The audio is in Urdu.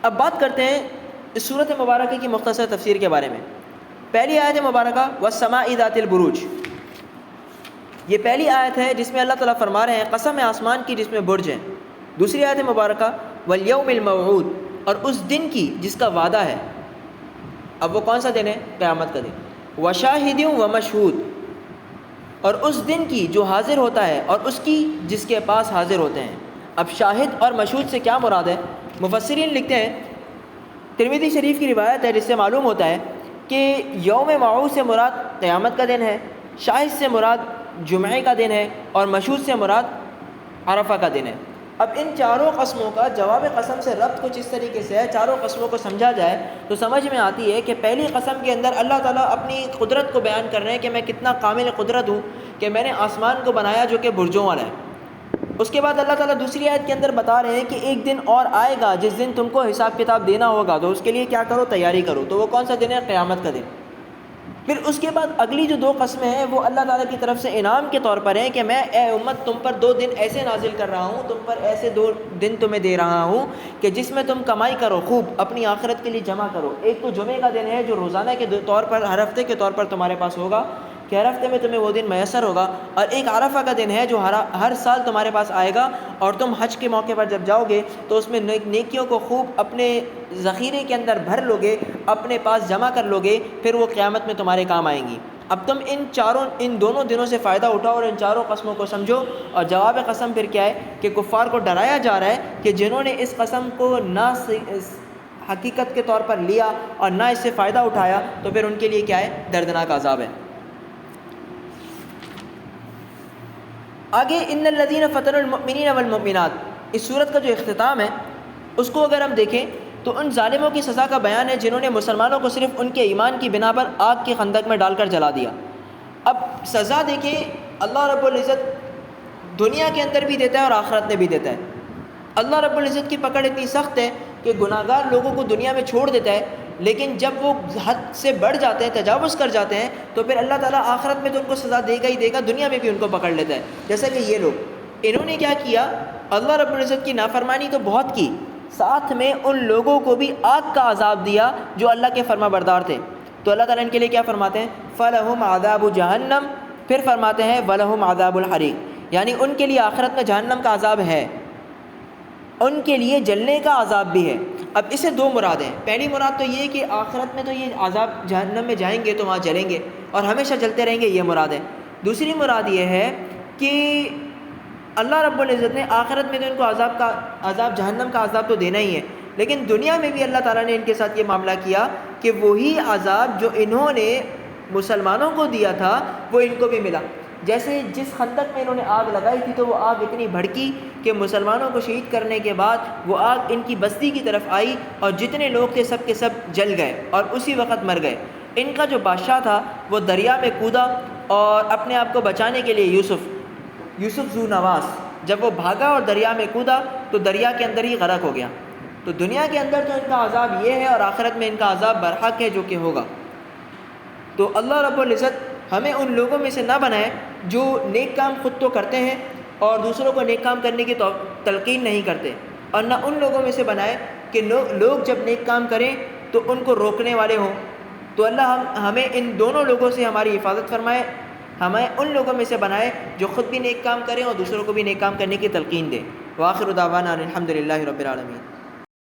اب بات کرتے ہیں اس صورت مبارکہ کی مختصر تفسیر کے بارے میں۔ پہلی آیت مبارکہ والسماء ذات البروج، یہ پہلی آیت ہے جس میں اللہ تعالیٰ فرما رہے ہیں قسم ہے آسمان کی جس میں برج ہیں۔ دوسری آیت مبارکہ والیوم الموعود، اور اس دن کی جس کا وعدہ ہے۔ اب وہ کون سا دن ہے؟ قیامت کا دن۔ وشاہد ومشہود، اور اس دن کی جو حاضر ہوتا ہے اور اس کی جس کے پاس حاضر ہوتے ہیں۔ اب شاہد اور مشہود سے کیا مراد ہے؟ مفسرین لکھتے ہیں، ترمذی شریف کی روایت ہے جس سے معلوم ہوتا ہے کہ یوم موعود سے مراد قیامت کا دن ہے، شاہد سے مراد جمعے کا دن ہے، اور مشہود سے مراد عرفہ کا دن ہے۔ اب ان چاروں قسموں کا جواب قسم سے ربط کچھ اس طریقے سے ہے، چاروں قسموں کو سمجھا جائے تو سمجھ میں آتی ہے کہ پہلی قسم کے اندر اللہ تعالیٰ اپنی قدرت کو بیان کر رہے ہیں کہ میں کتنا کامل قدرت ہوں کہ میں نے آسمان کو بنایا جو کہ برجوں والا ہے۔ اس کے بعد اللہ تعالیٰ دوسری آیت کے اندر بتا رہے ہیں کہ ایک دن اور آئے گا جس دن تم کو حساب کتاب دینا ہوگا، تو اس کے لیے کیا کرو؟ تیاری کرو۔ تو وہ کون سا دن ہے؟ قیامت کا دن۔ پھر اس کے بعد اگلی جو دو قسمیں ہیں وہ اللہ تعالیٰ کی طرف سے انعام کے طور پر ہیں کہ میں اے امت تم پر 2 دن ایسے نازل کر رہا ہوں، تم پر ایسے 2 دن تمہیں دے رہا ہوں کہ جس میں تم کمائی کرو، خوب اپنی آخرت کے لیے جمع کرو۔ ایک تو جمعے کا دن ہے جو روزانہ کے طور پر ہر ہفتے کے طور پر تمہارے پاس ہوگا کہ ہر ہفتے میں تمہیں وہ دن میسر ہوگا، اور ایک عرفہ کا دن ہے جو ہر سال تمہارے پاس آئے گا، اور تم حج کے موقع پر جب جاؤ گے تو اس میں نیکیوں کو خوب اپنے ذخیرے کے اندر بھر لو گے، اپنے پاس جمع کر لو گے، پھر وہ قیامت میں تمہارے کام آئیں گی۔ اب تم ان دونوں دنوں سے فائدہ اٹھاؤ اور ان چاروں قسموں کو سمجھو۔ اور جواب قسم پھر کیا ہے کہ کفار کو ڈرایا جا رہا ہے کہ جنہوں نے اس قسم کو نہ حقیقت کے طور پر لیا اور نہ اس سے فائدہ اٹھایا تو پھر ان کے لیے کیا ہے؟ دردناک عذاب ہے۔ آگے ان الذین فتنوا المؤمنین والمؤمنات، اس صورت کا جو اختتام ہے اس کو اگر ہم دیکھیں تو ان ظالموں کی سزا کا بیان ہے جنہوں نے مسلمانوں کو صرف ان کے ایمان کی بنا پر آگ کے خندق میں ڈال کر جلا دیا۔ اب سزا دیکھیں اللہ رب العزت دنیا کے اندر بھی دیتا ہے اور آخرت میں بھی دیتا ہے۔ اللہ رب العزت کی پکڑ اتنی سخت ہے کہ گناہ گار لوگوں کو دنیا میں چھوڑ دیتا ہے، لیکن جب وہ حد سے بڑھ جاتے ہیں، تجاوز کر جاتے ہیں، تو پھر اللہ تعالیٰ آخرت میں تو ان کو سزا دے گا ہی دے گا، دنیا میں بھی ان کو پکڑ لیتا ہے۔ جیسا کہ یہ لوگ، انہوں نے کیا کیا؟ اللہ رب العزت کی نافرمانی تو بہت کی، ساتھ میں ان لوگوں کو بھی آگ کا عذاب دیا جو اللہ کے فرما بردار تھے۔ تو اللہ تعالیٰ ان کے لیے کیا فرماتے ہیں؟ فَلَهُمْ عَذَابُ جَهَنَّمْ، پھر فرماتے ہیں وَلَهُمْ عَذَابُ الْحَرِيقِ، یعنی ان کے لیے آخرت میں جہنم کا عذاب ہے، ان کے لیے جلنے کا عذاب بھی ہے۔ اب اسے 2 مراد ہیں۔ پہلی مراد تو یہ کہ آخرت میں تو یہ عذاب جہنم میں جائیں گے تو وہاں جلیں گے اور ہمیشہ جلتے رہیں گے، یہ مراد ہے۔ دوسری مراد یہ ہے کہ اللہ رب العزت نے آخرت میں تو ان کو عذاب جہنم کا عذاب تو دینا ہی ہے، لیکن دنیا میں بھی اللہ تعالیٰ نے ان کے ساتھ یہ معاملہ کیا کہ وہی عذاب جو انہوں نے مسلمانوں کو دیا تھا وہ ان کو بھی ملا۔ جیسے جس خندق میں انہوں نے آگ لگائی تھی تو وہ آگ اتنی بھڑکی کہ مسلمانوں کو شہید کرنے کے بعد وہ آگ ان کی بستی کی طرف آئی اور جتنے لوگ تھے سب کے سب جل گئے اور اسی وقت مر گئے۔ ان کا جو بادشاہ تھا وہ دریا میں کودا اور اپنے آپ کو بچانے کے لیے یوسف ذو نواس جب وہ بھاگا اور دریا میں کودا تو دریا کے اندر ہی غرق ہو گیا۔ تو دنیا کے اندر تو ان کا عذاب یہ ہے اور آخرت میں ان کا عذاب برحق ہے جو کہ ہوگا۔ تو اللہ رب العزت ہمیں ان لوگوں میں سے نہ بنائے جو نیک کام خود تو کرتے ہیں اور دوسروں کو نیک کام کرنے کی تلقین نہیں کرتے، اور نہ ان لوگوں میں سے بنائے کہ لوگ جب نیک کام کریں تو ان کو روکنے والے ہوں۔ تو اللہ ہمیں ان دونوں لوگوں سے ہماری حفاظت فرمائے، ہمیں ان لوگوں میں سے بنائے جو خود بھی نیک کام کریں اور دوسروں کو بھی نیک کام کرنے کی تلقین دیں۔ وآخر دعوانا الحمد للہ رب العالمین۔